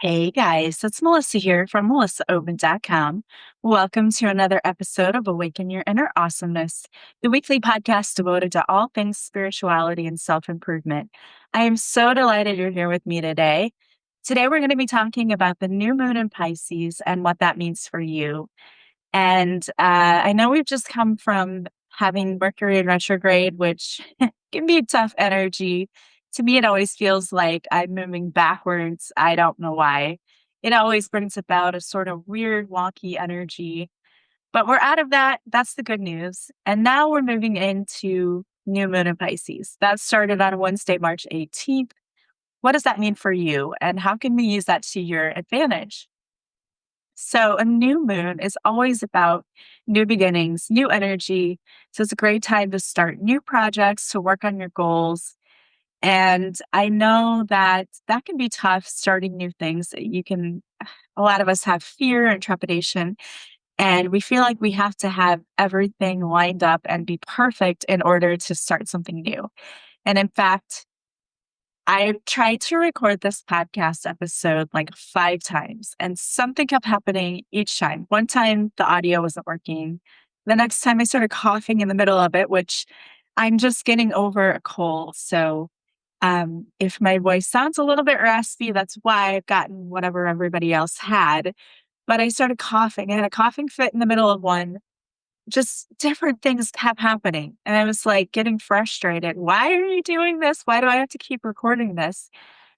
Hey guys, it's Melissa here from melissaopen.com. Welcome to another episode of Awaken Your Inner Awesomeness, the weekly podcast devoted to all things spirituality and self improvement. I am so delighted you're here with me today. Today, we're going to be talking about the new moon in Pisces and what that means for you. And I know we've just come from having Mercury in retrograde, which can be a tough energy. To me, it always feels like I'm moving backwards. I don't know why. It always brings about a sort of weird, wonky energy. But we're out of that. That's the good news. And now we're moving into new moon in Pisces. That started on Wednesday, March 18th. What does that mean for you? And how can we use that to your advantage? So a new moon is always about new beginnings, new energy. So it's a great time to start new projects, to work on your goals. And I know that that can be tough starting new things. A lot of us have fear and trepidation, and we feel like we have to have everything lined up and be perfect in order to start something new. And in fact, I tried to record this podcast episode like 5 times, and something kept happening each time. One time, the audio wasn't working. The next time, I started coughing in the middle of it, which I'm just getting over a cold. So, if my voice sounds a little bit raspy, that's why I've gotten whatever everybody else had. But I started coughing. I had a coughing fit in the middle of one. Just different things kept happening. And I was like getting frustrated. Why are you doing this? Why do I have to keep recording this?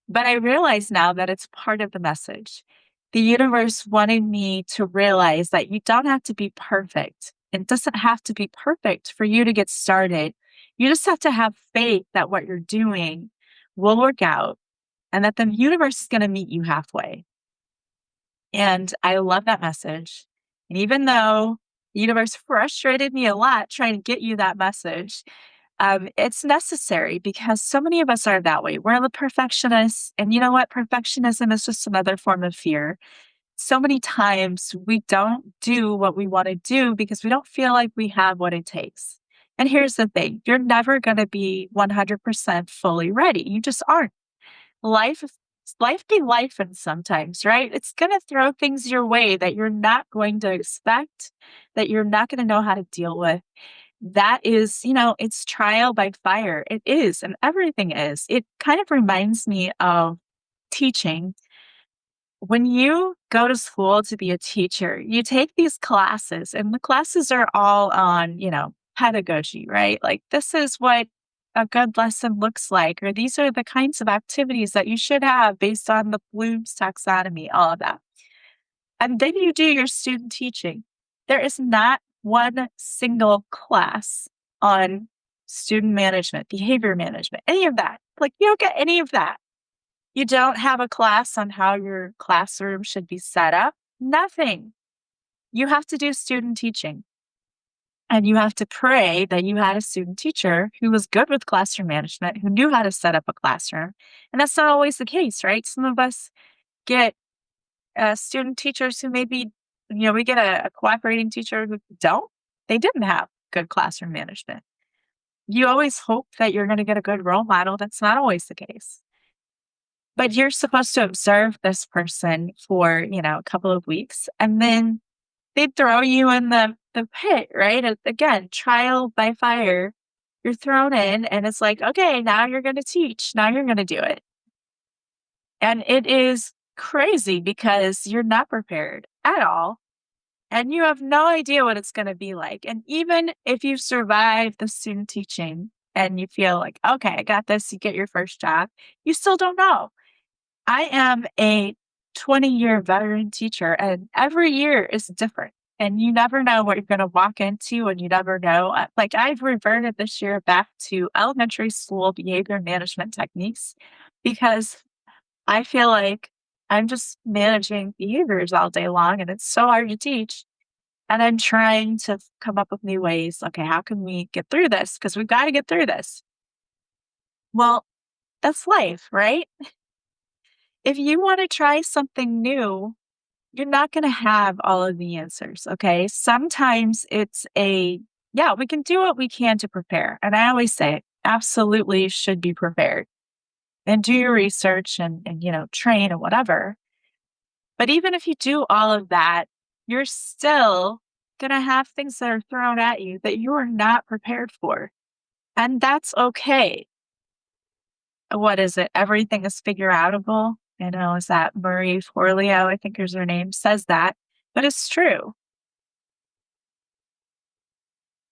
But I realize now that it's part of the message. The universe wanted me to realize that you don't have to be perfect. It doesn't have to be perfect for you to get started. You just have to have faith that what you're doing will work out and that the universe is going to meet you halfway. And I love that message. And even though the universe frustrated me a lot trying to get you that message, it's necessary because so many of us are that way. We're the perfectionists. And you know what? Perfectionism is just another form of fear. So many times we don't do what we want to do because we don't feel like we have what it takes. And here's the thing, you're never going to be 100% fully ready. You just aren't. Life life be life and sometimes, right? It's going to throw things your way that you're not going to expect, that you're not going to know how to deal with. That is, it's trial by fire. It is, and everything is. It kind of reminds me of teaching. When you go to school to be a teacher, you take these classes, and the classes are all on, pedagogy, right? Like, this is what a good lesson looks like, or these are the kinds of activities that you should have based on the Bloom's taxonomy, all of that. And then you do your student teaching. There is not one single class on student management, behavior management, any of that. Like, you don't get any of that. You don't have a class on how your classroom should be set up. Nothing. You have to do student teaching. And you have to pray that you had a student teacher who was good with classroom management, who knew how to set up a classroom. And that's not always the case, right? Some of us get student teachers who maybe, we get a cooperating teacher who they didn't have good classroom management. You always hope that you're going to get a good role model. That's not always the case. But you're supposed to observe this person for, a couple of weeks, and then they throw you in the pit, right? Again, trial by fire. You're thrown in, and it's like, okay, now you're going to teach. Now you're going to do it. And it is crazy because you're not prepared at all. And you have no idea what it's going to be like. And even if you survive the student teaching and you feel like, okay, I got this, you get your first job, you still don't know. I am a 20-year veteran teacher, and every year is different. And you never know what you're going to walk into, and you never know. Like, I've reverted this year back to elementary school behavior management techniques because I feel like I'm just managing behaviors all day long, and it's so hard to teach. And I'm trying to come up with new ways. Okay, how can we get through this? Because we've got to get through this. Well, that's life, right? If you want to try something new, you're not going to have all of the answers. Okay. Sometimes yeah, we can do what we can to prepare. And I always say, absolutely should be prepared and do your research and train and whatever. But even if you do all of that, you're still going to have things that are thrown at you that you are not prepared for. And that's okay. What is it? Everything is figure outable. You know, is that Marie Forleo, I think is her name, says that. But it's true.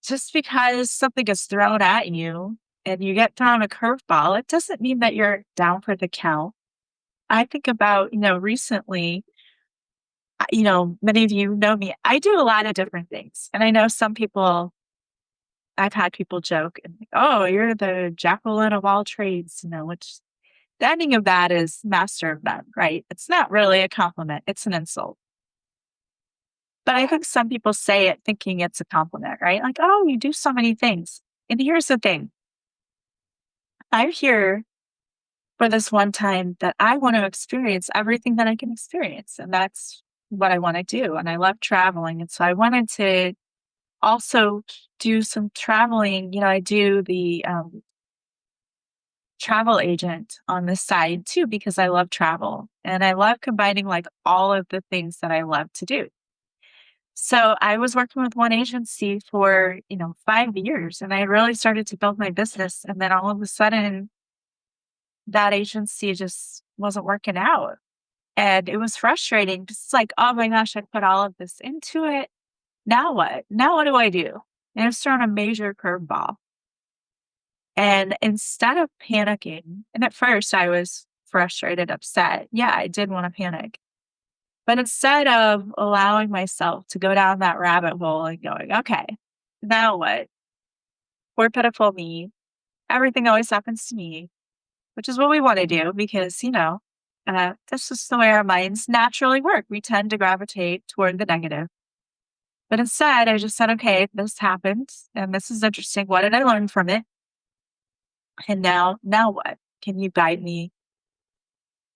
Just because something is thrown at you and you get thrown a curveball, it doesn't mean that you're down for the count. I think about, recently, many of you know me. I do a lot of different things. And I know some people, I've had people joke and think, oh, you're the Jacqueline of all trades, which the ending of that is master of none, right? It's not really a compliment, it's an insult. But I think some people say it thinking it's a compliment, right? Like, oh, you do so many things. And here's the thing, I'm here for this one time that I want to experience everything that I can experience. And that's what I want to do. And I love traveling. And so I wanted to also do some traveling. I do the travel agent on the side too, because I love travel and I love combining like all of the things that I love to do. So I was working with one agency for, 5 years and I really started to build my business. And then all of a sudden that agency just wasn't working out. And it was frustrating. It's like, oh my gosh, I put all of this into it. Now what? Now what do I do? And it's thrown a major curveball. And instead of panicking, and at first I was frustrated, upset. Yeah, I did want to panic. But instead of allowing myself to go down that rabbit hole and going, okay, now what? Poor pitiful me. Everything always happens to me, which is what we want to do because, that's just the way our minds naturally work. We tend to gravitate toward the negative. But instead, I just said, okay, this happened and this is interesting. What did I learn from it? And now what? Can you guide me?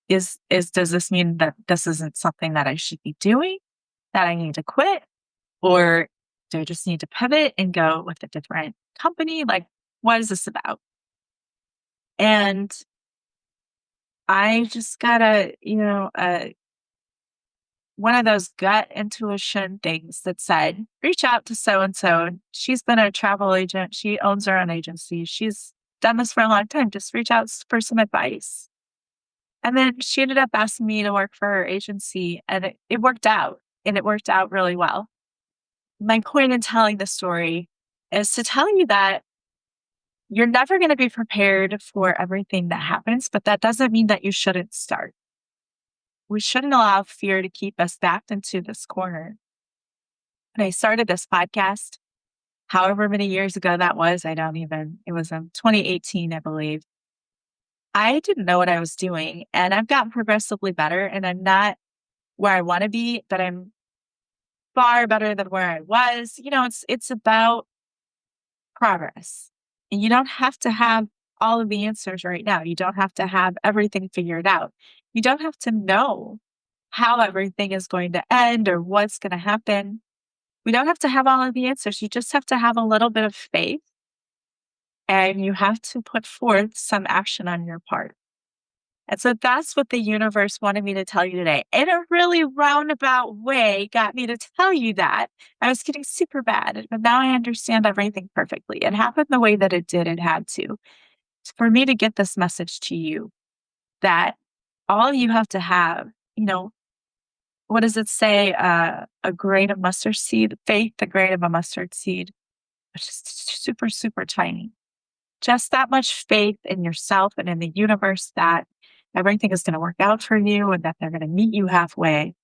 Does this mean that this isn't something that I should be doing, that I need to quit? Or do I just need to pivot and go with a different company? Like, what is this about? And I just got one of those gut intuition things that said, reach out to so and so. She's been a travel agent. She owns her own agency. She's done this for a long time. Just reach out for some advice. And then she ended up asking me to work for her agency, and it worked out, and it worked out really well. My point in telling the story is to tell you that you're never going to be prepared for everything that happens, but that doesn't mean that you shouldn't start. We shouldn't allow fear to keep us backed into this corner. When I started this podcast, however many years ago that was, it was in 2018, I believe. I didn't know what I was doing, and I've gotten progressively better, and I'm not where I want to be, but I'm far better than where I was. It's about progress. And you don't have to have all of the answers right now. You don't have to have everything figured out. You don't have to know how everything is going to end or what's going to happen. We don't have to have all of the answers. You just have to have a little bit of faith and you have to put forth some action on your part. And so that's what the universe wanted me to tell you today. In a really roundabout way, got me to tell you that. I was getting super bad, but now I understand everything perfectly. It happened the way that it did. It had to. For me to get this message to you that all you have to have, what does it say? A grain of mustard seed, faith, the grain of a mustard seed, which is super, super tiny. Just that much faith in yourself and in the universe that everything is going to work out for you and that they're going to meet you halfway.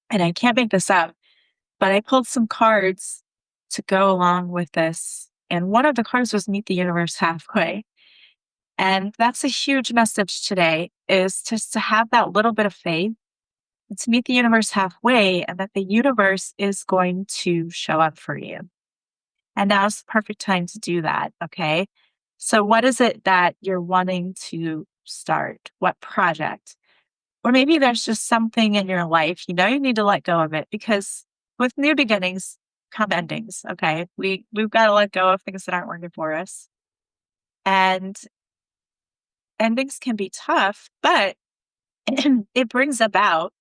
And I can't make this up, but I pulled some cards to go along with this. And one of the cards was meet the universe halfway. And that's a huge message today, is just to have that little bit of faith and to meet the universe halfway and that the universe is going to show up for you. And now's the perfect time to do that. Okay. So what is it that you're wanting to start? What project? Or maybe there's just something in your life, you need to let go of it, because with new beginnings come endings. Okay. We've got to let go of things that aren't working for us. And endings can be tough, but it brings about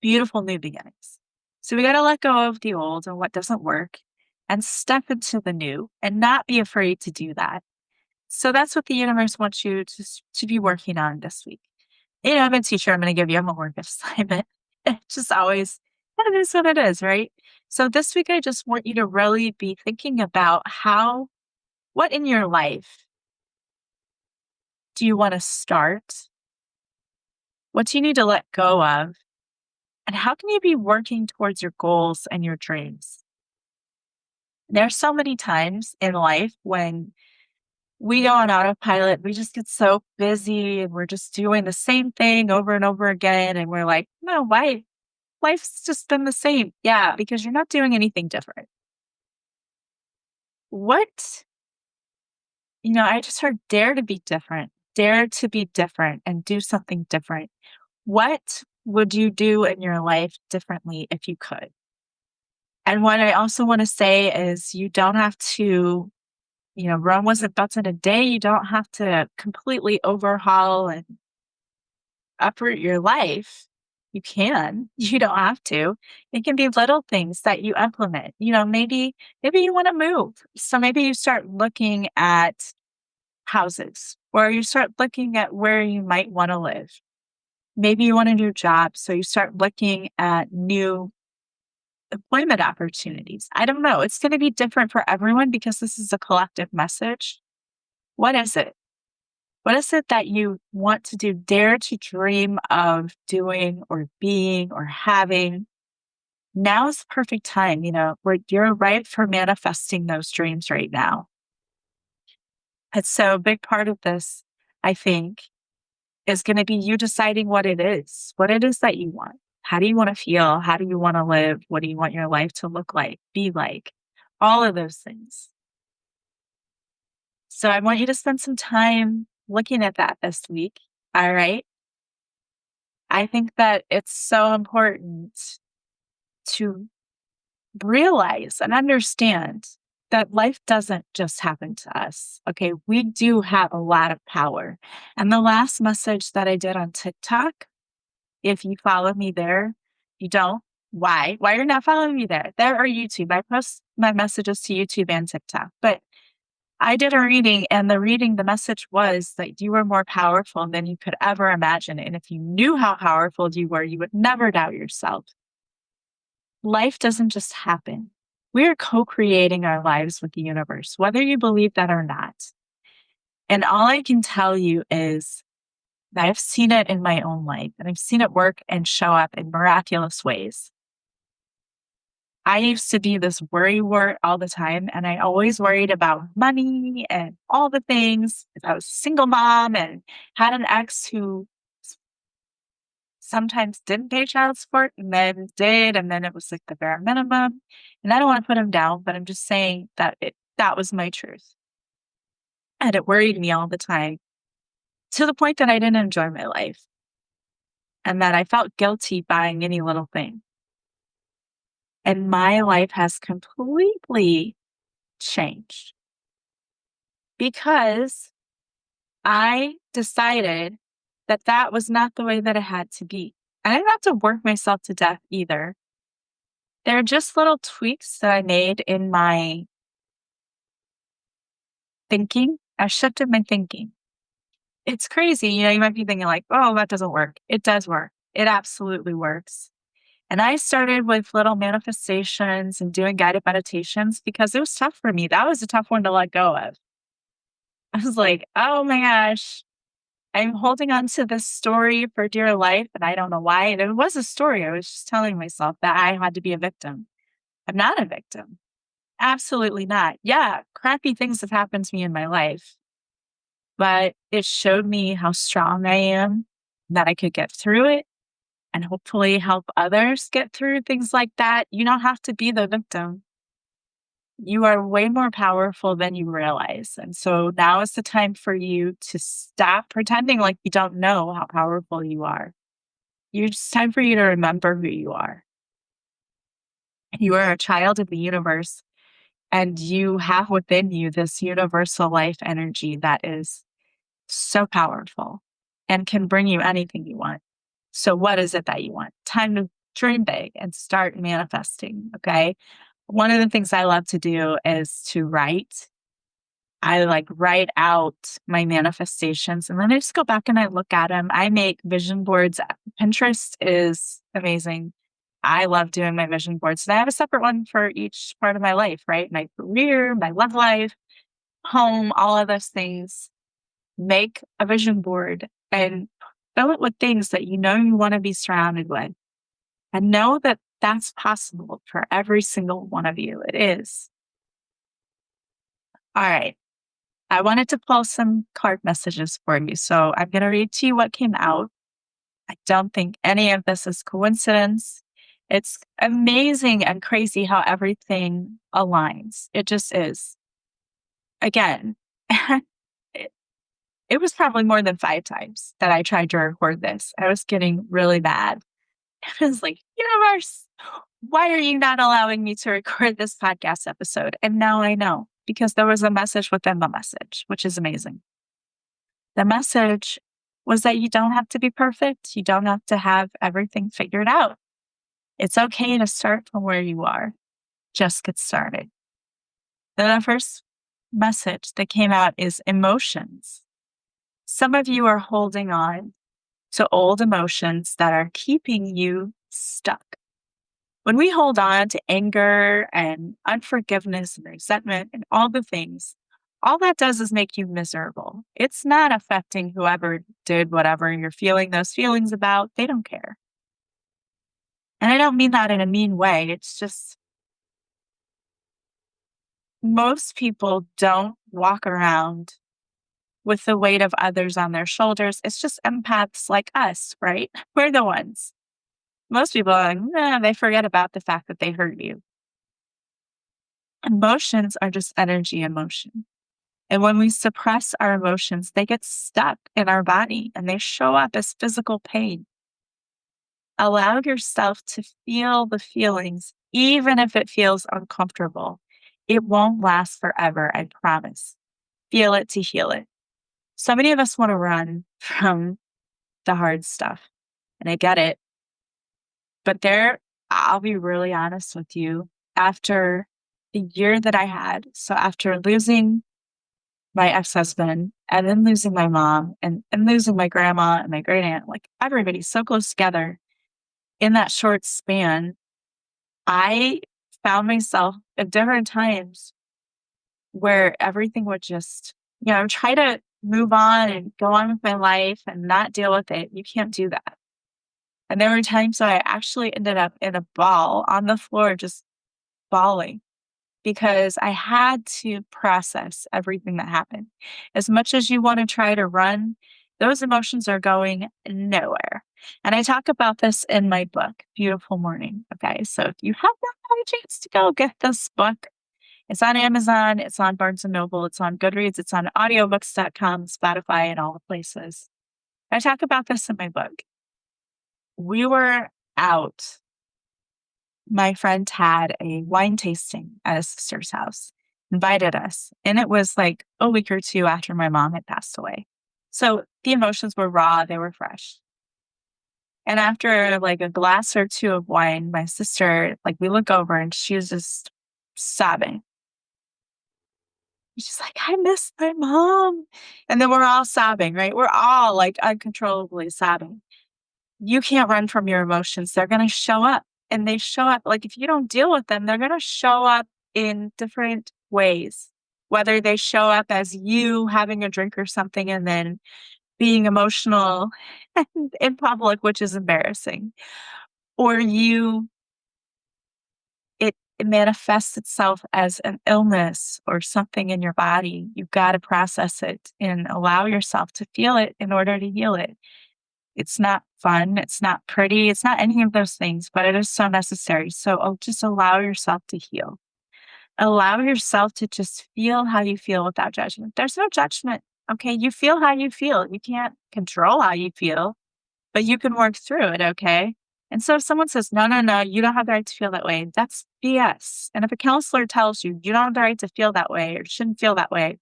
beautiful new beginnings. So we got to let go of the old and what doesn't work and step into the new and not be afraid to do that. So that's what the universe wants you to be working on this week. I'm a teacher. I'm going to give you a homework assignment. It's just always, it is what it is, right? So this week, I just want you to really be thinking about what in your life do you want to start? What do you need to let go of? And how can you be working towards your goals and your dreams? There's so many times in life when we go on autopilot, we just get so busy and we're just doing the same thing over and over again. And we're like, no, why? Life's just been the same. Yeah, because you're not doing anything different. What, I just heard dare to be different and do something different. What would you do in your life differently if you could? And what I also want to say is you don't have to, Rome wasn't built in a day. You don't have to completely overhaul and uproot your life. You can. You don't have to. It can be little things that you implement. Maybe you want to move. So maybe you start looking at houses or you start looking at where you might want to live. Maybe you want a new job. So you start looking at new employment opportunities. I don't know. It's going to be different for everyone because this is a collective message. What is it? What is it that you want to do? Dare to dream of doing or being or having. Now is the perfect time, where you're ripe for manifesting those dreams right now. And so a big part of this, I think, is going to be you deciding what it is that you want. How do you want to feel? How do you want to live? What do you want your life to look like, be like? All of those things. So I want you to spend some time looking at that this week. All right. I think that it's so important to realize and understand that life doesn't just happen to us. Okay. We do have a lot of power. And the last message that I did on TikTok, if you follow me there, you don't. Why? Why you're not following me there? There or YouTube. I post my messages to YouTube and TikTok. But I did a reading, and the message was that you were more powerful than you could ever imagine. And if you knew how powerful you were, you would never doubt yourself. Life doesn't just happen. We are co-creating our lives with the universe, whether you believe that or not. And all I can tell you is that I've seen it in my own life, and I've seen it work and show up in miraculous ways. I used to be this worry wart all the time, and I always worried about money and all the things. I was a single mom and had an ex who sometimes didn't pay child support and then did, and then it was like the bare minimum. And I don't want to put him down, but I'm just saying that that was my truth. And it worried me all the time to the point that I didn't enjoy my life and that I felt guilty buying any little thing. And my life has completely changed because I decided that that was not the way that it had to be. And I didn't have to work myself to death either. There are just little tweaks that I made in my thinking. I shifted my thinking. It's crazy. You might be thinking like, oh, that doesn't work. It does work. It absolutely works. And I started with little manifestations and doing guided meditations because it was tough for me. That was a tough one to let go of. I was like, oh my gosh, I'm holding on to this story for dear life and I don't know why. And it was a story. I was just telling myself that I had to be a victim. I'm not a victim. Absolutely not. Yeah, crappy things have happened to me in my life, but it showed me how strong I am, that I could get through it and hopefully help others get through things like that. You don't have to be the victim. You are way more powerful than you realize. And so now is the time for you to stop pretending like you don't know how powerful you are. It's time for you to remember who you are. You are a child of the universe, and you have within you this universal life energy that is so powerful and can bring you anything you want. So what is it that you want? Time to dream big and start manifesting. Okay. One of the things I love to do is to write. I like write out my manifestations and then I just go back and I look at them. I make vision boards. Pinterest is amazing. I love doing my vision boards. And I have a separate one for each part of my life, right? My career, my love life, home, all of those things. Make a vision board and fill it with things that you know you want to be surrounded with. And know that that's possible for every single one of you. It is. All right. I wanted to pull some card messages for you. So I'm going to read to you what came out. I don't think any of this is coincidence. It's amazing and crazy how everything aligns. It just is. Again, it, it was probably more than 5 times that I tried to record this. I was getting really bad. I was like, universe, why are you not allowing me to record this podcast episode? And now I know because there was a message within the message, which is amazing. The message was that you don't have to be perfect. You don't have to have everything figured out. It's okay to start from where you are. Just get started. Then the first message that came out is emotions. Some of you are holding on to old emotions that are keeping you stuck. When we hold on to anger and unforgiveness and resentment and all the things, all that does is make you miserable. It's not affecting whoever did whatever you're feeling those feelings about. They don't care. And I don't mean that in a mean way. It's just most people don't walk around with the weight of others on their shoulders. It's just empaths like us, right? We're the ones. Most people are like, nah, they forget about the fact that they hurt you. Emotions are just energy in motion. And when we suppress our emotions, they get stuck in our body and they show up as physical pain. Allow yourself to feel the feelings, even if it feels uncomfortable. It won't last forever, I promise. Feel it to heal it. So many of us want to run from the hard stuff, and I get it. But I'll be really honest with you, after the year that I had, so after losing my ex-husband and then losing my mom and losing my grandma and my great aunt, like everybody so close together in that short span, I found myself at different times where everything would just, try to move on and go on with my life and not deal with it. You can't do that. And there were times I actually ended up in a ball on the floor, just bawling because I had to process everything that happened. As much as you want to try to run, those emotions are going nowhere. And I talk about this in my book, Beautiful Morning. Okay. So if you have not had a chance to go get this book, it's on Amazon, it's on Barnes and Noble, it's on Goodreads, it's on audiobooks.com, Spotify, and all the places. I talk about this in my book. We were out. My friend had a wine tasting at his sister's house, invited us. And it was like a week or 2 after my mom had passed away. So the emotions were raw, they were fresh. And after like a glass or 2 of wine, my sister, we look over and she was just sobbing. She's like, I miss my mom. And then we're all sobbing, right? We're all like uncontrollably sobbing. You can't run from your emotions. They're going to show up. And they show up, if you don't deal with them, they're going to show up in different ways. Whether they show up as you having a drink or something and then being emotional in public, which is embarrassing, or it manifests itself as an illness or something in your body. You've got to process it and allow yourself to feel it in order to heal it. It's not fun. It's not pretty. It's not any of those things, but it is so necessary. So just allow yourself to heal. Allow yourself to just feel how you feel without judgment. There's no judgment. Okay. You feel how you feel. You can't control how you feel, but you can work through it. Okay. And so if someone says, no, you don't have the right to feel that way, that's BS. And if a counselor tells you you don't have the right to feel that way or shouldn't feel that way,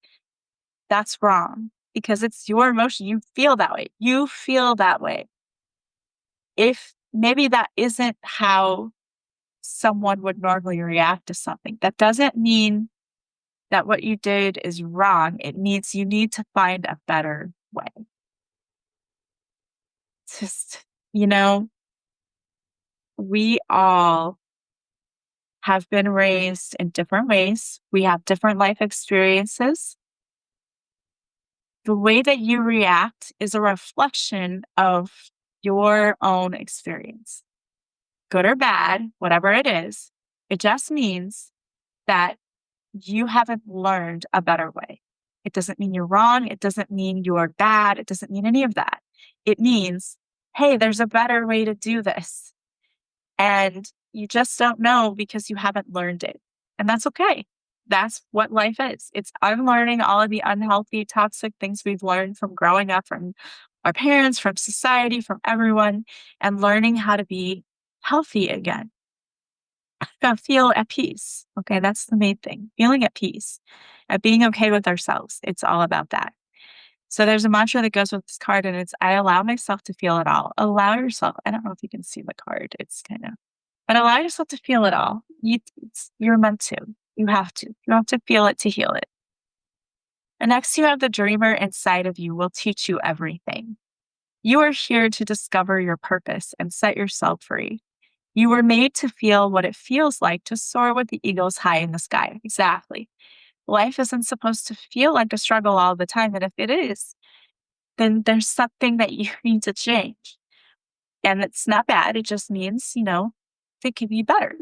that's wrong because it's your emotion. You feel that way. You feel that way. If maybe that isn't how someone would normally react to something. That doesn't mean that what you did is wrong. It means you need to find a better way. It's just, we all have been raised in different ways. We have different life experiences. The way that you react is a reflection of your own experience, good or bad, whatever it is. It just means that you haven't learned a better way. It doesn't mean you're wrong. It doesn't mean you're bad. It doesn't mean any of that. It means, hey, there's a better way to do this. And you just don't know because you haven't learned it. And that's okay. That's what life is. It's unlearning all of the unhealthy, toxic things we've learned from growing up from our parents, from society, from everyone, and learning how to be healthy again. Feel at peace. Okay, that's the main thing. Feeling at peace, at being okay with ourselves. It's all about that. So there's a mantra that goes with this card, and it's I allow myself to feel it all. Allow yourself. I don't know if you can see the card. It's kind of, but allow yourself to feel it all. You're meant to. You have to. You have to feel it to heal it. And next, you have the dreamer inside of you will teach you everything. You are here to discover your purpose and set yourself free. You were made to feel what it feels like to soar with the eagles high in the sky. Exactly. Life isn't supposed to feel like a struggle all the time. And if it is, then there's something that you need to change. And it's not bad. It just means, it can be better.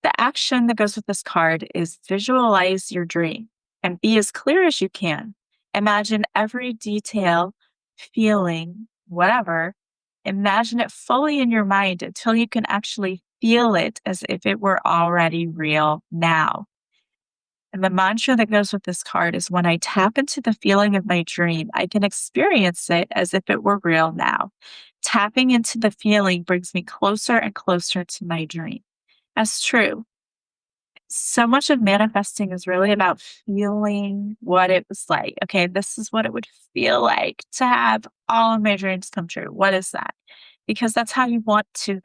The action that goes with this card is visualize your dream and be as clear as you can. Imagine every detail, feeling, whatever. Imagine it fully in your mind until you can actually feel it as if it were already real now. And the mantra that goes with this card is when I tap into the feeling of my dream, I can experience it as if it were real now. Tapping into the feeling brings me closer and closer to my dream. That's true. So much of manifesting is really about feeling what it was like. Okay, this is what it would feel like to have all of my dreams come true. What is that? Because that's how you want to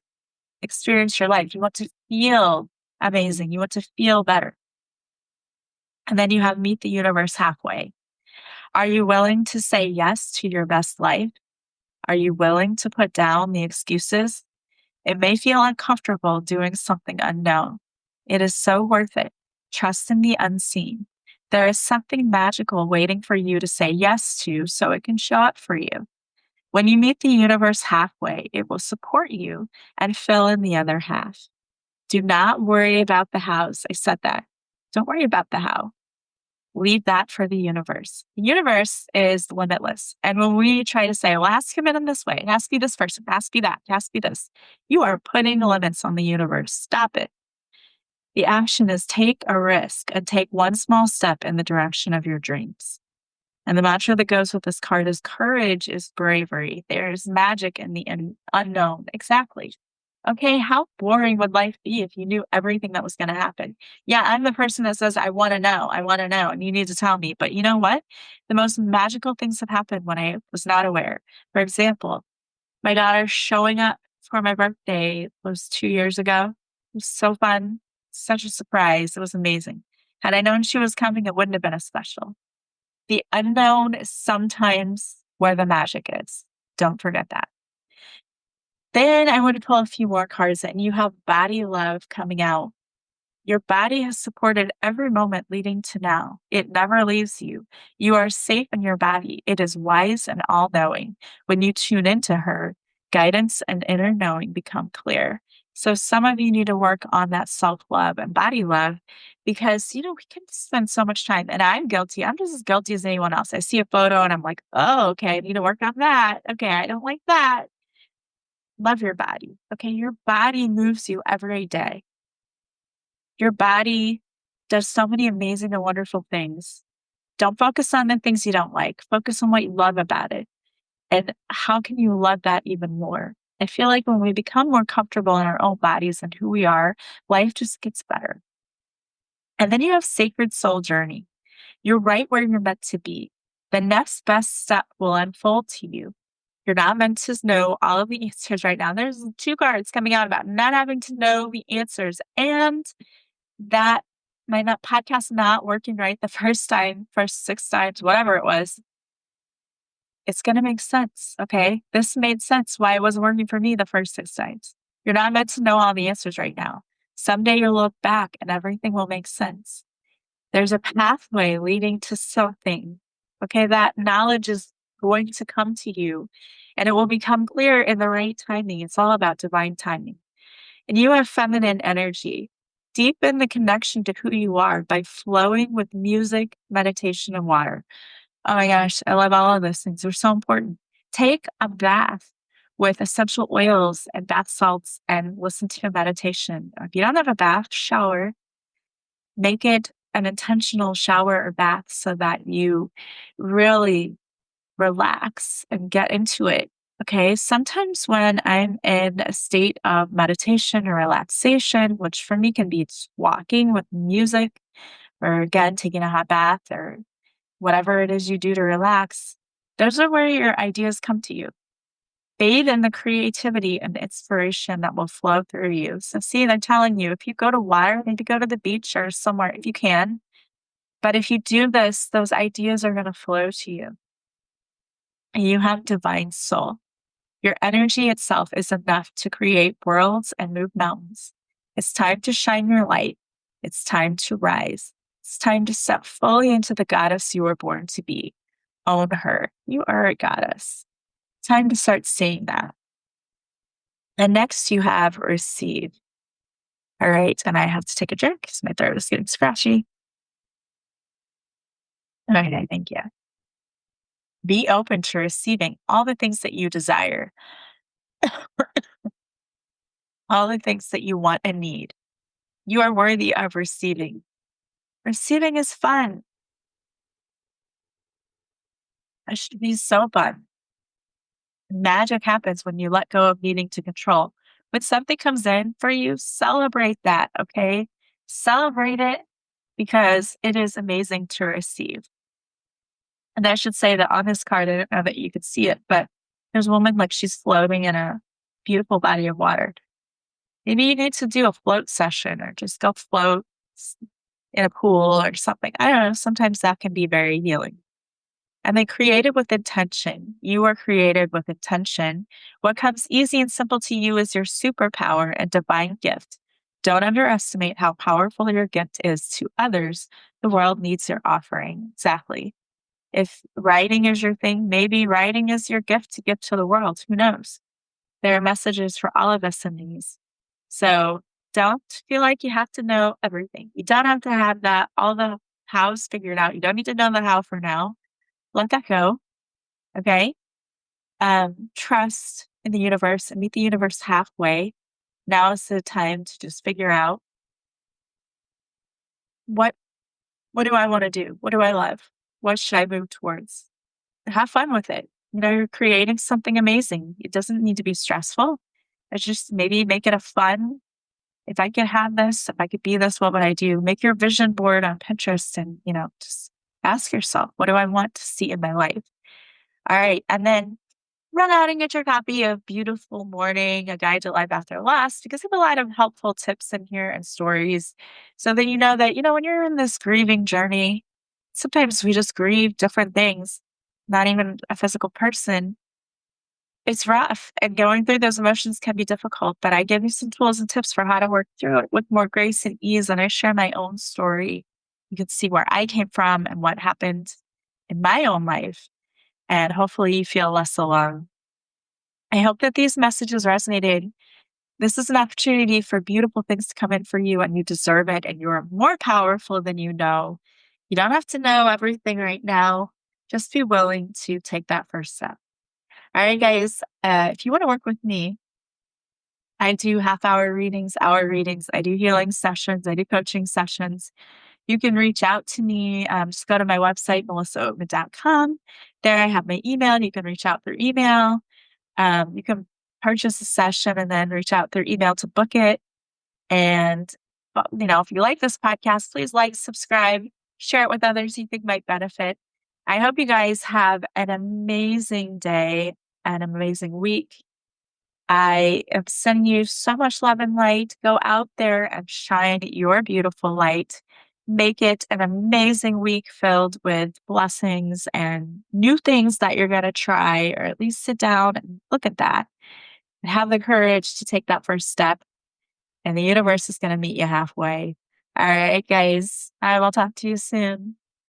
experience your life. You want to feel amazing. You want to feel better. And then you have meet the universe halfway. Are you willing to say yes to your best life? Are you willing to put down the excuses? It may feel uncomfortable doing something unknown. It is so worth it. Trust in the unseen. There is something magical waiting for you to say yes to so it can show up for you. When you meet the universe halfway, it will support you and fill in the other half. Do not worry about the hows. I said that. Don't worry about the how. Leave that for the universe. The universe is limitless. And when we try to say, well, ask him it in this way, it has to be this person, it has to be that, it has to be this, you are putting limits on the universe. Stop it. The action is take a risk and take one small step in the direction of your dreams. And the mantra that goes with this card is courage is bravery. There's magic in the unknown. Exactly. Okay, how boring would life be if you knew everything that was going to happen? Yeah, I'm the person that says, I want to know, and you need to tell me. But you know what? The most magical things have happened when I was not aware. For example, my daughter showing up for my birthday was 2 years ago. It was so fun, such a surprise. It was amazing. Had I known she was coming, it wouldn't have been as special. The unknown is sometimes where the magic is. Don't forget that. Then I want to pull a few more cards and you have body love coming out. Your body has supported every moment leading to now. It never leaves you. You are safe in your body. It is wise and all knowing. When you tune into her, guidance and inner knowing become clear. So some of you need to work on that self-love and body love because, we can spend so much time and I'm guilty. I'm just as guilty as anyone else. I see a photo and I'm like, oh, okay, I need to work on that. Okay, I don't like that. Love your body. Okay, your body moves you every day. Your body does so many amazing and wonderful things. Don't focus on the things you don't like. Focus on what you love about it. And how can you love that even more? I feel like when we become more comfortable in our own bodies and who we are, life just gets better. And then you have sacred soul journey. You're right where you're meant to be. The next best step will unfold to you. You're not meant to know all of the answers right now. There's 2 cards coming out about not having to know the answers, and that my not podcast not working right the first time, first 6 times, whatever it was, it's gonna make sense, okay? This made sense why it wasn't working for me the first 6 times. You're not meant to know all the answers right now. Someday you'll look back and everything will make sense. There's a pathway leading to something, okay? That knowledge is going to come to you and it will become clear in the right timing. It's all about divine timing. And you have feminine energy. Deepen the connection to who you are by flowing with music, meditation, and water. Oh my gosh, I love all of those things. They're so important. Take a bath with essential oils and bath salts and listen to a meditation. If you don't have a bath, shower. Make it an intentional shower or bath so that you really relax and get into it. Okay. Sometimes when I'm in a state of meditation or relaxation, which for me can be just walking with music or again, taking a hot bath or whatever it is you do to relax, those are where your ideas come to you. Bathe in the creativity and inspiration that will flow through you. So see, they're telling you, if you go to water, maybe go to the beach or somewhere if you can. But if you do this, those ideas are going to flow to you. And you have divine soul. Your energy itself is enough to create worlds and move mountains. It's time to shine your light. It's time to rise. It's time to step fully into the goddess you were born to be. Own her. You are a goddess. Time to start saying that. And next you have receive. All right. And I have to take a drink because my throat is getting scratchy. Okay. Thank you. Be open to receiving all the things that you desire, all the things that you want and need. You are worthy of receiving. Receiving is fun. It should be so fun. Magic happens when you let go of needing to control. When something comes in for you, celebrate that, okay? Celebrate it because it is amazing to receive. And I should say that on this card, I don't know that you could see it, but there's a woman like she's floating in a beautiful body of water. Maybe you need to do a float session or just go float in a pool or something. I don't know. Sometimes that can be very healing. And then created with intention. You are created with intention. What comes easy and simple to you is your superpower and divine gift. Don't underestimate how powerful your gift is to others. The world needs your offering. Exactly. If writing is your thing, maybe writing is your gift to give to the world. Who knows? There are messages for all of us in these. So don't feel like you have to know everything. You don't have to have all the hows figured out. You don't need to know the how for now. Let that go. Okay. Trust in the universe and meet the universe halfway. Now is the time to just figure out what do I want to do? What do I love? What should I move towards? Have fun with it. You're creating something amazing. It doesn't need to be stressful. It's just maybe make it a fun. If I could have this, if I could be this, what would I do? Make your vision board on Pinterest and, just ask yourself, what do I want to see in my life? All right. And then run out and get your copy of Beautiful Morning, A Guide to Life After Loss, because I have a lot of helpful tips in here and stories so that you know that, when you're in this grieving journey, sometimes we just grieve different things, not even a physical person. It's rough and going through those emotions can be difficult, but I give you some tools and tips for how to work through it with more grace and ease. And I share my own story. You can see where I came from and what happened in my own life. And hopefully you feel less alone. I hope that these messages resonated. This is an opportunity for beautiful things to come in for you and you deserve it. And you're more powerful than you know. You don't have to know everything right now. Just be willing to take that first step. All right, guys, if you want to work with me, I do half-hour readings, hour readings. I do healing sessions. I do coaching sessions. You can reach out to me. Just go to my website, melissaoatman.com. There I have my email. You can reach out through email. You can purchase a session and then reach out through email to book it. And, if you like this podcast, please like, subscribe, share it with others you think might benefit. I hope you guys have an amazing day. an amazing week. I am sending you so much love and light. Go out there and shine your beautiful light. Make it an amazing week filled with blessings and new things that you're going to try, or at least sit down and look at that and have the courage to take that first step. And the universe is going to meet you halfway. All right, guys, I will talk to you soon.